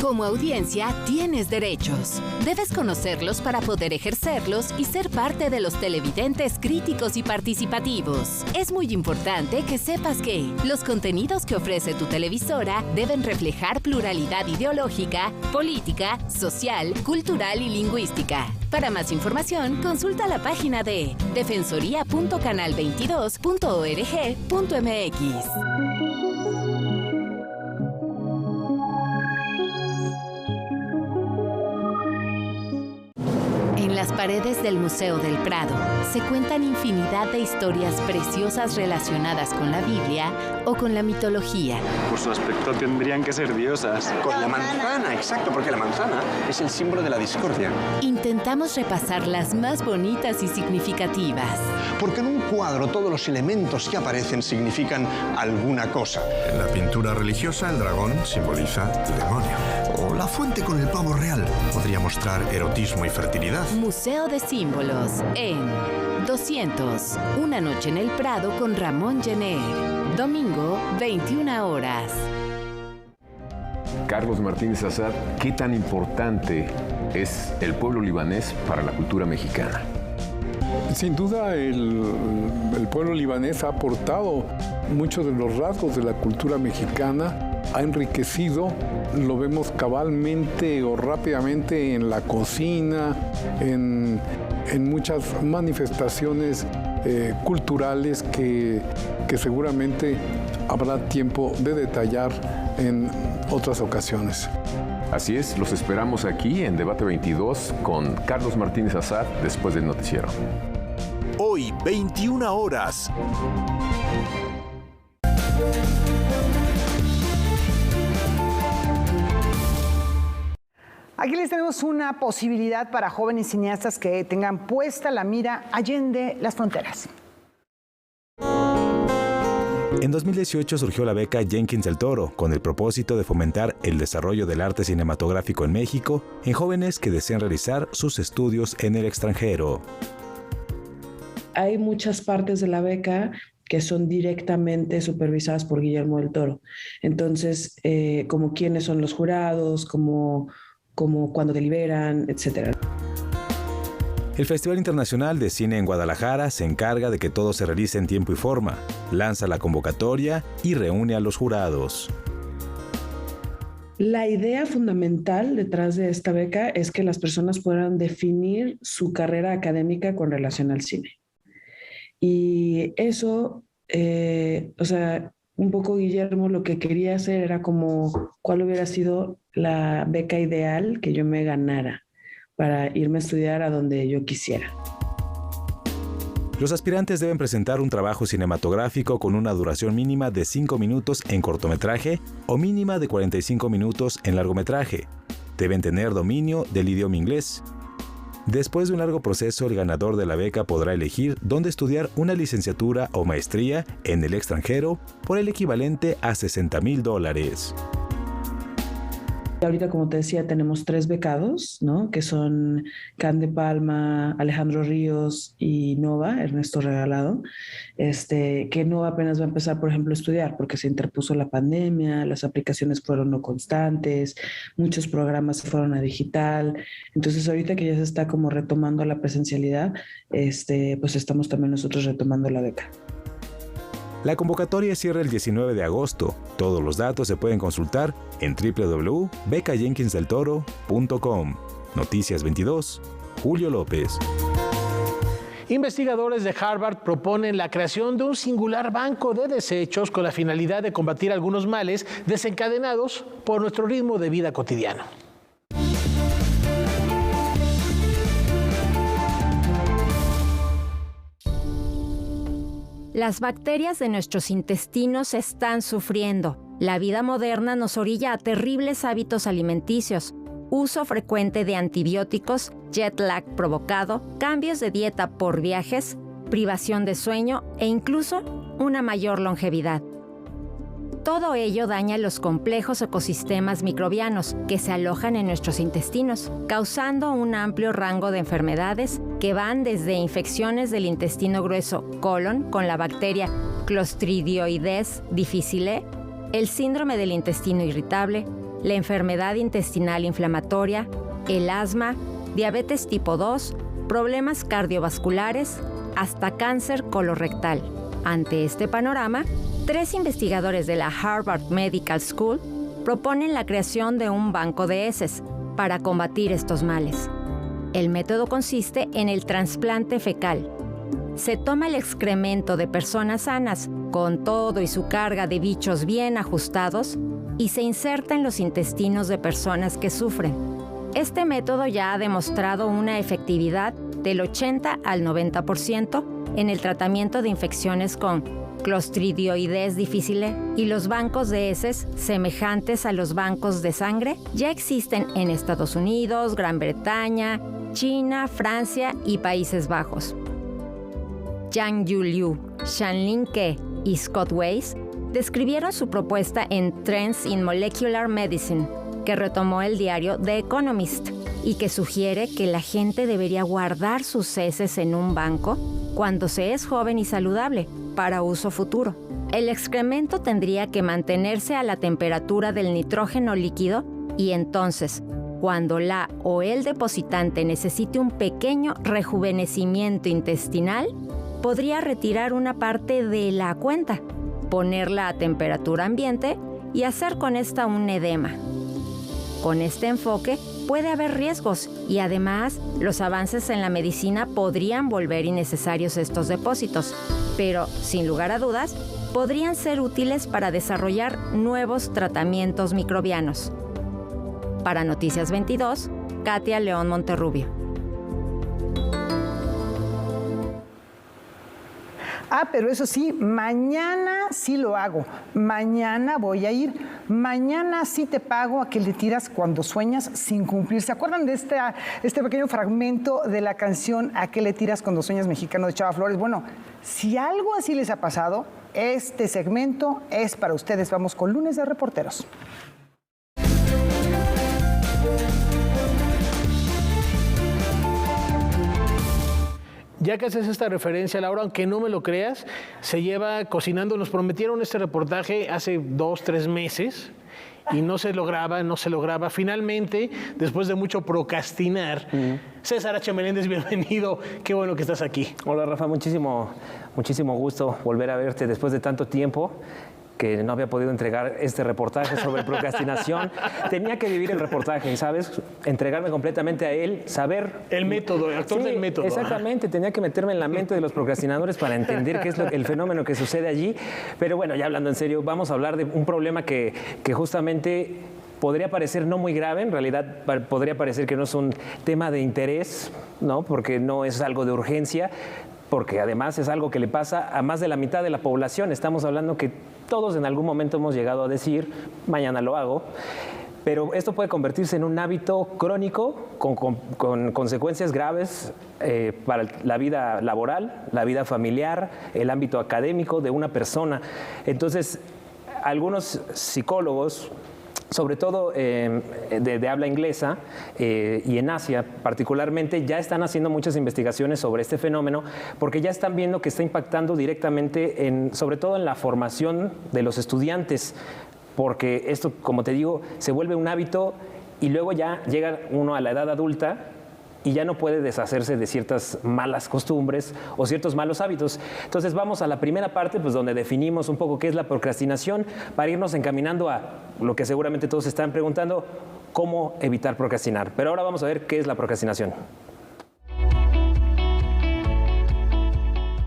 Como audiencia, tienes derechos. Debes conocerlos para poder ejercerlos y ser parte de los televidentes críticos y participativos. Es muy importante que sepas que los contenidos que ofrece tu televisora deben reflejar pluralidad ideológica, política, social, cultural y lingüística. Para más información, consulta la página de defensoría.canal22.org.mx. En las paredes del Museo del Prado se cuentan infinidad de historias preciosas relacionadas con la Biblia o con la mitología. Por su aspecto tendrían que ser diosas. Con la manzana, exacto, porque la manzana es el símbolo de la discordia. Intentamos repasar las más bonitas y significativas. Porque en un cuadro todos los elementos que aparecen significan alguna cosa. En la pintura religiosa el dragón simboliza el demonio. O la fuente con el pavo real podría mostrar erotismo y fertilidad. Museo de Símbolos en 200, Una noche en el Prado con Ramón Jenner. Domingo, 21 horas. Carlos Martínez Assad, ¿qué tan importante es el pueblo libanés para la cultura mexicana? Sin duda, el pueblo libanés ha aportado muchos de los rasgos de la cultura mexicana, ha enriquecido, lo vemos cabalmente o rápidamente en la cocina, en muchas manifestaciones culturales que seguramente habrá tiempo de detallar en otras ocasiones. Así es, los esperamos aquí en Debate 22 con Carlos Martínez Assad después del noticiero. Hoy, 21 horas. Aquí les tenemos una posibilidad para jóvenes cineastas que tengan puesta la mira allende las fronteras. En 2018 surgió la beca Jenkins del Toro, con el propósito de fomentar el desarrollo del arte cinematográfico en México en jóvenes que desean realizar sus estudios en el extranjero. Hay muchas partes de la beca que son directamente supervisadas por Guillermo del Toro. Entonces, como quiénes son los jurados, como cuándo deliberan, etc. El Festival Internacional de Cine en Guadalajara se encarga de que todo se realice en tiempo y forma, lanza la convocatoria y reúne a los jurados. La idea fundamental detrás de esta beca es que las personas puedan definir su carrera académica con relación al cine. Y eso, un poco Guillermo lo que quería hacer era como cuál hubiera sido la beca ideal que yo me ganara para irme a estudiar a donde yo quisiera. Los aspirantes deben presentar un trabajo cinematográfico con una duración mínima de 5 minutos en cortometraje o mínima de 45 minutos en largometraje. Deben tener dominio del idioma inglés. Después de un largo proceso, el ganador de la beca podrá elegir dónde estudiar una licenciatura o maestría en el extranjero por el equivalente a $60,000. Ahorita, como te decía, tenemos 3 becados, ¿no? Que son Can de Palma, Alejandro Ríos y Nova, Ernesto Regalado. Que Nova apenas va a empezar, por ejemplo, a estudiar porque se interpuso la pandemia, las aplicaciones fueron no constantes, muchos programas se fueron a digital. Entonces, ahorita que ya se está como retomando la presencialidad, pues estamos también nosotros retomando la beca. La convocatoria cierra el 19 de agosto. Todos los datos se pueden consultar en www.becajenkinsdeltoro.com. Noticias 22, Julio López. Investigadores de Harvard proponen la creación de un singular banco de desechos con la finalidad de combatir algunos males desencadenados por nuestro ritmo de vida cotidiano. Las bacterias de nuestros intestinos están sufriendo. La vida moderna nos orilla a terribles hábitos alimenticios, uso frecuente de antibióticos, jet lag provocado, cambios de dieta por viajes, privación de sueño e incluso una mayor longevidad. Todo ello daña los complejos ecosistemas microbianos que se alojan en nuestros intestinos, causando un amplio rango de enfermedades que van desde infecciones del intestino grueso colon con la bacteria Clostridioides difficile, el síndrome del intestino irritable, la enfermedad intestinal inflamatoria, el asma, diabetes tipo 2, problemas cardiovasculares, hasta cáncer colorectal. Ante este panorama, 3 investigadores de la Harvard Medical School proponen la creación de un banco de heces para combatir estos males. El método consiste en el trasplante fecal. Se toma el excremento de personas sanas, con todo y su carga de bichos bien ajustados, y se inserta en los intestinos de personas que sufren. Este método ya ha demostrado una efectividad del 80 al 90% en el tratamiento de infecciones con Clostridioides difficile, y los bancos de heces, semejantes a los bancos de sangre, ya existen en Estados Unidos, Gran Bretaña, China, Francia y Países Bajos. Yang Yu Liu, Shanlin Ke y Scott Weiss describieron su propuesta en Trends in Molecular Medicine, que retomó el diario The Economist, y que sugiere que la gente debería guardar sus heces en un banco cuando se es joven y saludable, para uso futuro. El excremento tendría que mantenerse a la temperatura del nitrógeno líquido y entonces, cuando la o el depositante necesite un pequeño rejuvenecimiento intestinal, podría retirar una parte de la cuenta, ponerla a temperatura ambiente y hacer con esta un edema. Con este enfoque puede haber riesgos y además los avances en la medicina podrían volver innecesarios estos depósitos, pero sin lugar a dudas podrían ser útiles para desarrollar nuevos tratamientos microbianos. Para Noticias 22, Katia León Monterrubio. Pero eso sí, mañana sí lo hago. Mañana voy a ir. Mañana sí te pago a que le tiras cuando sueñas sin cumplir. ¿Se acuerdan de este pequeño fragmento de la canción A qué le tiras cuando sueñas mexicano de Chava Flores? Bueno, si algo así les ha pasado, Este segmento es para ustedes. Vamos con Lunes de Reporteros. Ya que haces esta referencia, Laura, aunque no me lo creas, se lleva cocinando. Nos prometieron este reportaje hace 2-3 meses y no se lograba. Finalmente, después de mucho procrastinar, César H. Meléndez, bienvenido. Qué bueno que estás aquí. Hola, Rafa, muchísimo gusto volver a verte después de tanto tiempo que no había podido entregar este reportaje sobre procrastinación. Tenía que vivir el reportaje, ¿sabes? Entregarme completamente a él, saber... El método, el actor del método. Exactamente, tenía que meterme en la mente de los procrastinadores para entender qué es el fenómeno que sucede allí. Pero bueno, ya hablando en serio, vamos a hablar de un problema que justamente podría parecer no muy grave, en realidad podría parecer que no es un tema de interés, ¿no? Porque no es algo de urgencia, porque además es algo que le pasa a más de la mitad de la población. Estamos hablando que todos en algún momento hemos llegado a decir, mañana lo hago, pero esto puede convertirse en un hábito crónico con consecuencias graves para la vida laboral, la vida familiar, el ámbito académico de una persona. Entonces, algunos psicólogos, sobre todo de habla inglesa y en Asia particularmente, ya están haciendo muchas investigaciones sobre este fenómeno porque ya están viendo que está impactando directamente sobre todo en la formación de los estudiantes, porque esto, como te digo, se vuelve un hábito y luego ya llega uno a la edad adulta y ya no puede deshacerse de ciertas malas costumbres o ciertos malos hábitos. Entonces vamos a la primera parte, pues donde definimos un poco qué es la procrastinación, para irnos encaminando a lo que seguramente todos están preguntando, cómo evitar procrastinar. Pero ahora vamos a ver qué es la procrastinación.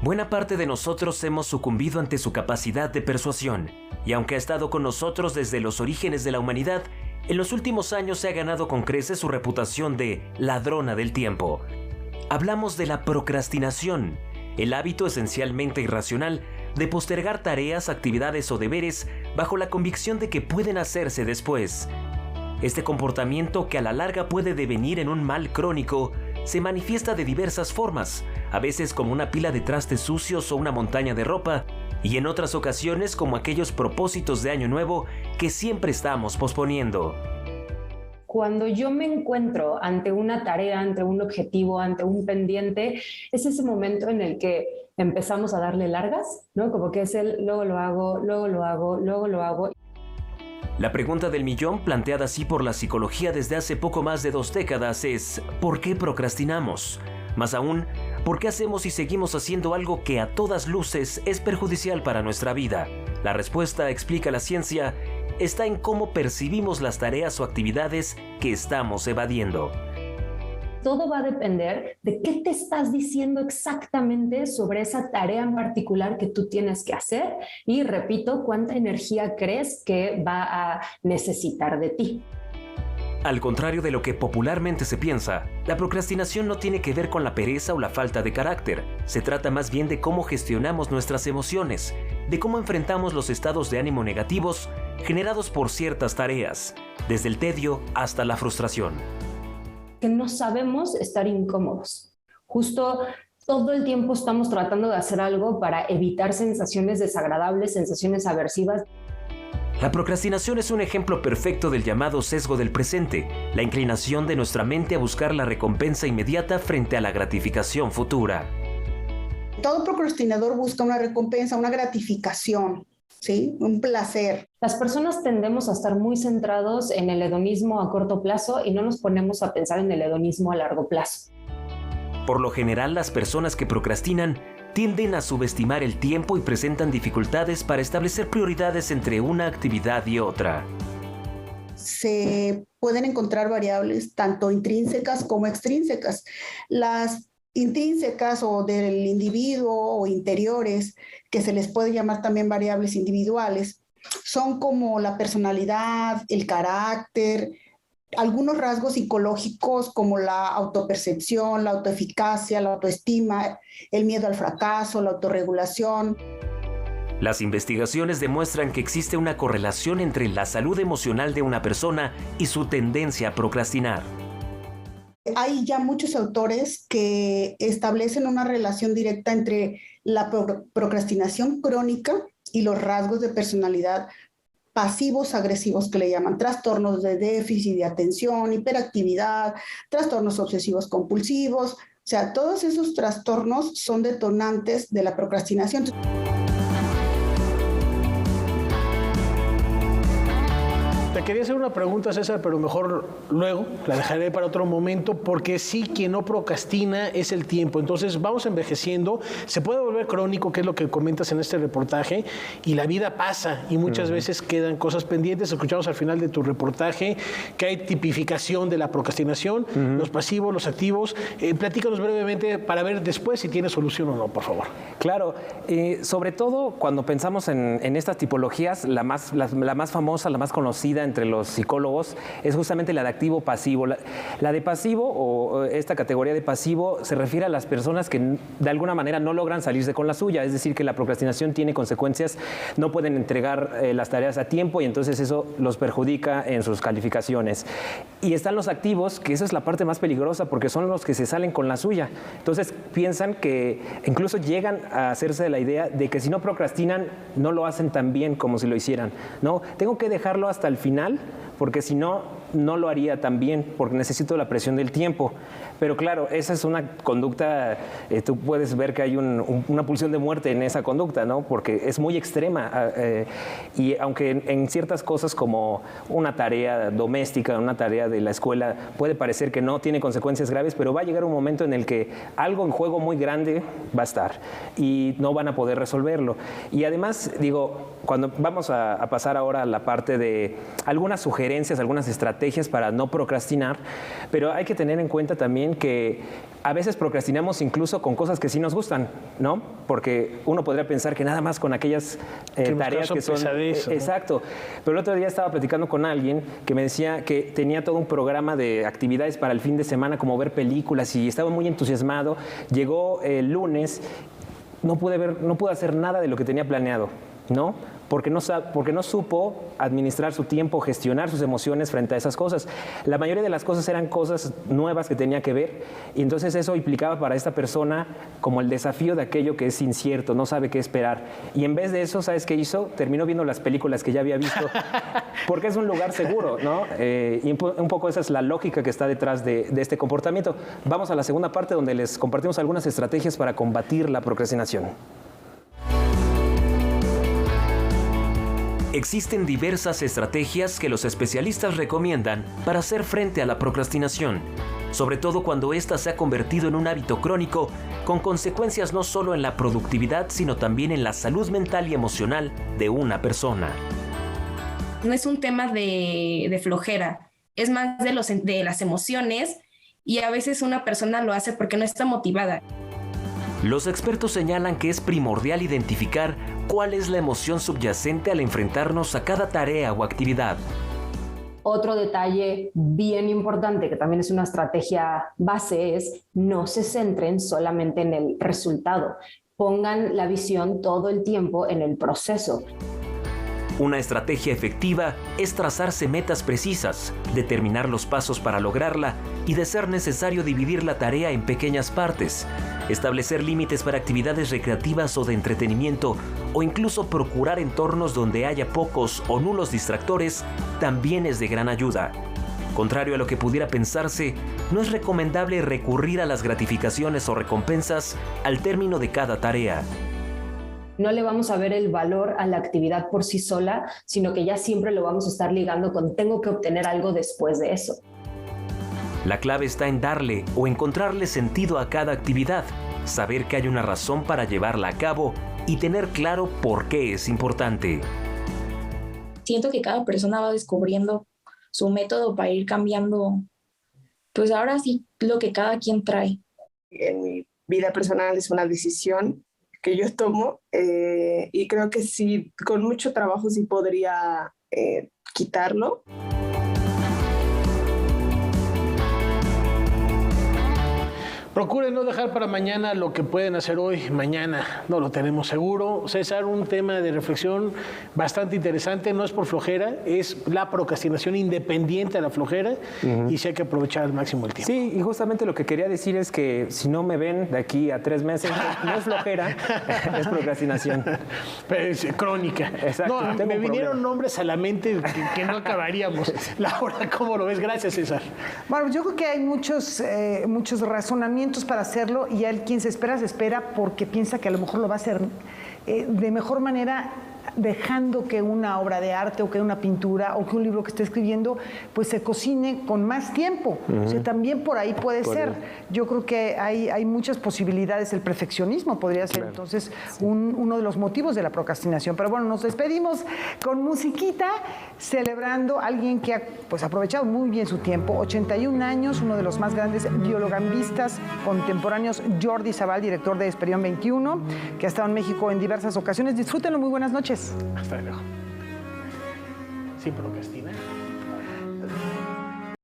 Buena parte de nosotros hemos sucumbido ante su capacidad de persuasión, y aunque ha estado con nosotros desde los orígenes de la humanidad, en los últimos años se ha ganado con creces su reputación de ladrona del tiempo. Hablamos de la procrastinación, el hábito esencialmente irracional de postergar tareas, actividades o deberes bajo la convicción de que pueden hacerse después. Este comportamiento, que a la larga puede devenir en un mal crónico, se manifiesta de diversas formas, a veces como una pila de trastes sucios o una montaña de ropa, y en otras ocasiones como aquellos propósitos de Año Nuevo que siempre estamos posponiendo. Cuando yo me encuentro ante una tarea, ante un objetivo, ante un pendiente, es ese momento en el que empezamos a darle largas, ¿no? Como que es el luego lo hago, luego lo hago, luego lo hago. La pregunta del millón, planteada así por la psicología desde hace poco más de 2 décadas, es ¿por qué procrastinamos? Más aún, ¿por qué hacemos y seguimos haciendo algo que a todas luces es perjudicial para nuestra vida? La respuesta, explica la ciencia, está en cómo percibimos las tareas o actividades que estamos evadiendo. Todo va a depender de qué te estás diciendo exactamente sobre esa tarea en particular que tú tienes que hacer y, repito, cuánta energía crees que va a necesitar de ti. Al contrario de lo que popularmente se piensa, la procrastinación no tiene que ver con la pereza o la falta de carácter. Se trata más bien de cómo gestionamos nuestras emociones, de cómo enfrentamos los estados de ánimo negativos generados por ciertas tareas, desde el tedio hasta la frustración. Que no sabemos estar incómodos. Justo todo el tiempo estamos tratando de hacer algo para evitar sensaciones desagradables, sensaciones aversivas. La procrastinación es un ejemplo perfecto del llamado sesgo del presente, la inclinación de nuestra mente a buscar la recompensa inmediata frente a la gratificación futura. Todo procrastinador busca una recompensa, una gratificación, ¿sí? Un placer. Las personas tendemos a estar muy centrados en el hedonismo a corto plazo y no nos ponemos a pensar en el hedonismo a largo plazo. Por lo general, las personas que procrastinan tienden a subestimar el tiempo y presentan dificultades para establecer prioridades entre una actividad y otra. Se pueden encontrar variables tanto intrínsecas como extrínsecas. Las intrínsecas o del individuo o interiores, que se les puede llamar también variables individuales, son como la personalidad, el carácter, algunos rasgos psicológicos como la autopercepción, la autoeficacia, la autoestima, el miedo al fracaso, la autorregulación. Las investigaciones demuestran que existe una correlación entre la salud emocional de una persona y su tendencia a procrastinar. Hay ya muchos autores que establecen una relación directa entre la procrastinación crónica y los rasgos de personalidad pasivos agresivos que le llaman, trastornos de déficit de atención, hiperactividad, trastornos obsesivos compulsivos. O sea, todos esos trastornos son detonantes de la procrastinación. Te quería hacer una pregunta, César, pero mejor luego, la dejaré para otro momento, porque sí, quien no procrastina es el tiempo. Entonces vamos envejeciendo, se puede volver crónico, que es lo que comentas en este reportaje, y la vida pasa y muchas veces quedan cosas pendientes. Escuchamos al final de tu reportaje que hay tipificación de la procrastinación, los pasivos, los activos. Platícanos brevemente para ver después si tiene solución o no, por favor. Claro, sobre todo cuando pensamos en estas tipologías, la más famosa, la más conocida entre los psicólogos es justamente la de activo pasivo. La de pasivo, o esta categoría de pasivo, se refiere a las personas que de alguna manera no logran salirse con la suya, es decir, que la procrastinación tiene consecuencias, no pueden entregar las tareas a tiempo y entonces eso los perjudica en sus calificaciones. Y están los activos, que esa es la parte más peligrosa porque son los que se salen con la suya. Entonces piensan que incluso llegan a hacerse la idea de que si no procrastinan, no lo hacen tan bien como si lo hicieran. No, tengo que dejarlo hasta el final porque si no, no lo haría tan bien porque necesito la presión del tiempo. Pero claro, esa es una conducta, tú puedes ver que hay una pulsión de muerte en esa conducta, ¿no? Porque es muy extrema y aunque en ciertas cosas como una tarea doméstica, una tarea de la escuela, puede parecer que no tiene consecuencias graves, pero va a llegar un momento en el que algo en juego muy grande va a estar y no van a poder resolverlo. Y además, digo, cuando vamos a pasar ahora a la parte de algunas sugerencias, algunas estrategias para no procrastinar, pero hay que tener en cuenta también que a veces procrastinamos incluso con cosas que sí nos gustan, ¿no? Porque uno podría pensar que nada más con aquellas tareas que son... Exacto. Pero el otro día estaba platicando con alguien que me decía que tenía todo un programa de actividades para el fin de semana, como ver películas, y estaba muy entusiasmado. Llegó el lunes, no pude hacer nada de lo que tenía planeado, ¿no? Porque no supo administrar su tiempo, gestionar sus emociones frente a esas cosas. La mayoría de las cosas eran cosas nuevas que tenía que ver y entonces eso implicaba para esta persona como el desafío de aquello que es incierto, no sabe qué esperar. Y en vez de eso, ¿sabes qué hizo? Terminó viendo las películas que ya había visto porque es un lugar seguro, ¿no? Y un poco esa es la lógica que está detrás de este comportamiento. Vamos a la segunda parte donde les compartimos algunas estrategias para combatir la procrastinación. Existen diversas estrategias que los especialistas recomiendan para hacer frente a la procrastinación, sobre todo cuando ésta se ha convertido en un hábito crónico con consecuencias no solo en la productividad, sino también en la salud mental y emocional de una persona. No es un tema de flojera, es más de las emociones y a veces una persona lo hace porque no está motivada. Los expertos señalan que es primordial identificar cuál es la emoción subyacente al enfrentarnos a cada tarea o actividad. Otro detalle bien importante, que también es una estrategia base, es no se centren solamente en el resultado. Pongan la visión todo el tiempo en el proceso. Una estrategia efectiva es trazarse metas precisas, determinar los pasos para lograrla y, de ser necesario, dividir la tarea en pequeñas partes, establecer límites para actividades recreativas o de entretenimiento o incluso procurar entornos donde haya pocos o nulos distractores también es de gran ayuda. Contrario a lo que pudiera pensarse, no es recomendable recurrir a las gratificaciones o recompensas al término de cada tarea. No le vamos a ver el valor a la actividad por sí sola, sino que ya siempre lo vamos a estar ligando con tengo que obtener algo después de eso. La clave está en darle o encontrarle sentido a cada actividad, saber que hay una razón para llevarla a cabo y tener claro por qué es importante. Siento que cada persona va descubriendo su método para ir cambiando, pues ahora sí, lo que cada quien trae. En mi vida personal es una decisión que yo tomo y creo que sí, con mucho trabajo sí podría quitarlo. Procuren no dejar para mañana lo que pueden hacer hoy, mañana no lo tenemos seguro. César, un tema de reflexión bastante interesante, no es por flojera, es la procrastinación independiente a la flojera y sí hay que aprovechar al máximo el tiempo. Sí, y justamente lo que quería decir es que si no me ven de aquí a 3 meses, no es flojera, es procrastinación. Pero es crónica. Exacto. No, me vinieron nombres a la mente que no acabaríamos. Laura, ¿cómo lo ves? Gracias, César. Bueno, yo creo que hay muchos razonamientos para hacerlo y el quien se espera porque piensa que a lo mejor lo va a hacer de mejor manera, dejando que una obra de arte o que una pintura o que un libro que esté escribiendo pues se cocine con más tiempo. O sea, también por ahí puede ser. Yo creo que hay muchas posibilidades. El perfeccionismo podría ser entonces uno de los motivos de la procrastinación. Pero bueno, nos despedimos con musiquita, celebrando a alguien que ha pues aprovechado muy bien su tiempo. 81 años, uno de los más grandes biologambistas contemporáneos, Jordi Sabal, director de Esperión 21, que ha estado en México en diversas ocasiones. Disfrútenlo, muy buenas noches. Hasta luego. Sin procrastinar.